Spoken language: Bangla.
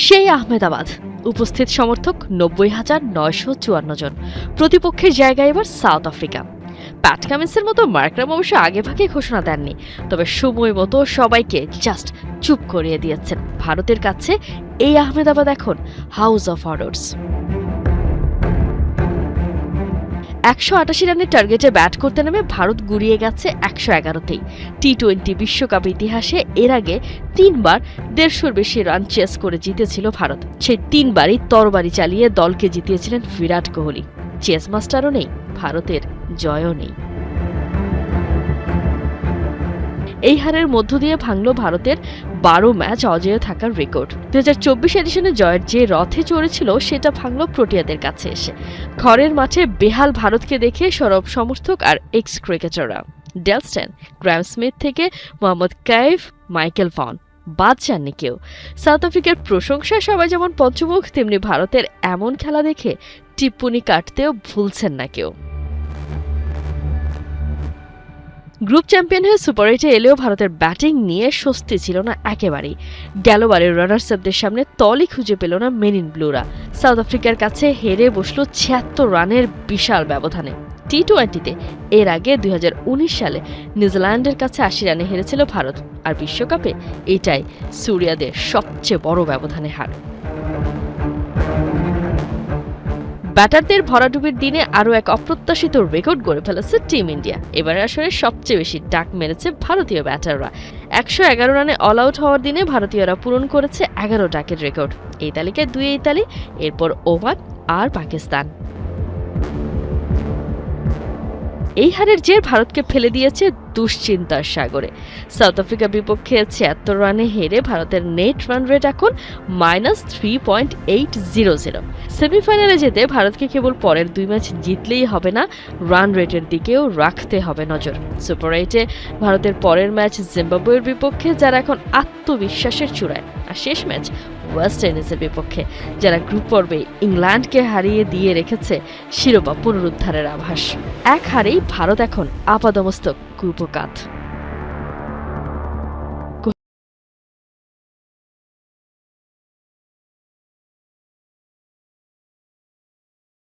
সেই আহমেদাবাদ, উপস্থিত সমর্থক ৯০,৯৫৪ জন। প্রতিপক্ষের জায়গায় এবার সাউথ আফ্রিকা। প্যাট কামিন্সের মতো মার্করাম অবশ্য আগেভাগে ঘোষণা দেননি, তবে সময় মতো সবাইকে জাস্ট চুপ করিয়ে দিয়েছেন। ভারতের কাছে এই আহমেদাবাদ এখন হাউস অফ হররস। ১৮৮ রানের টার্গেটে ব্যাট করতে নেমে ভারত গুড়িয়ে গেছে ১১১তেই। টি-20 বিশ্বকাপ ইতিহাসে এর আগে ৩ বার ১৫০-র বেশি রান চেস করে জিতেছিল ভারত। সেই ৩ বারই তরবারি চালিয়ে দলকে জিতিয়েছিলেন বিরাট কোহলি। চেস মাস্টারও নেই, ভারতের জয়ও নেই। এই হারের মধ্য দিয়ে ভাঙল ভারতের ১২ ম্যাচ অজেয় থাকার রেকর্ড। ২০২৪ এডিশনে জয়ের যে রথে চড়েছিল সেটা ভাঙল প্রোটিয়াদের কাছে এসে। ঘরের মাঠে বেহাল ভারতকে দেখে সরব সমর্থক আর এক্স ক্রিকেটাররা। ডেল স্টেন, গ্র্যাম স্মিথ থেকে মোহাম্মদ কাইফ, মাইকেল ভন, বাদ যাননি কেউ। সাউথ আফ্রিকার প্রশংসায় সবাই যেমন পঞ্চমুখ, তেমনি ভারতের এমন খেলা দেখে টিপ্পনি কাটতেও ভুলছেন না কেউ। গ্রুপ চ্যাম্পিয়ন হয়ে সুপার 8-এ এলেও ভারতের ব্যাটিং নিয়ে স্বস্তি ছিল না একেবারেই। গেলবারের রানার্স আপদের সামনে তলই খুঁজে পেল না মেরিন ব্লুরা। সাউথ আফ্রিকার কাছে হেরে বসল ৭৬ রানের বিশাল ব্যবধানে। টি-20-তে এর আগে ২০১৯ সালে নিউজিল্যান্ডের কাছে ৮০ রানে হেরেছিল ভারত, আর বিশ্বকাপে এটাই সুরিয়াদের সবচেয়ে বড় ব্যবধানে হার। ব্যাটারদের ভরাডুবির দিনে আরও এক অপ্রত্যাশিত রেকর্ড গড়ে ফেলেছে টিম ইন্ডিয়া। এবারের আসরে সবচেয়ে বেশি ডাক মেরেছে ভারতীয় ব্যাটাররা। ১১১ রানে অল আউট হওয়ার দিনে ভারতীয়রা পূরণ করেছে ১১ ডাকের রেকর্ড। এই তালিকায় ২ ইতালি, এরপর ওমান আর পাকিস্তান। এই হারের জের ভারতকে ফেলে দিয়েছে দুশ্চিন্তার সাগরে। সাউথ আফ্রিকার বিপক্ষে ৭৬ রানে হেরে ভারতের নেট রান রেট এখন -3.800। সেমিফাইনালে যেতে ভারতকে কেবল পরের ২ ম্যাচ জিতলেই হবে না, রান রেটের দিকেও রাখতে হবে নজর। সুপার 8-এ ভারতের পরের ম্যাচ জিম্বাবুয়ের বিপক্ষে, যারা এখন আত্মবিশ্বাসের চূড়ায়, আর শেষ ম্যাচ ওয়েস্ট ইন্ডিজের বিপক্ষে, যারা গ্রুপ পর্বে ইংল্যান্ডকে হারিয়ে দিয়ে রেখেছে শিরোপা পুনরুদ্ধারের আভাস। এক হারেই ভারত এখন আপাদমস্তক কুপকাত।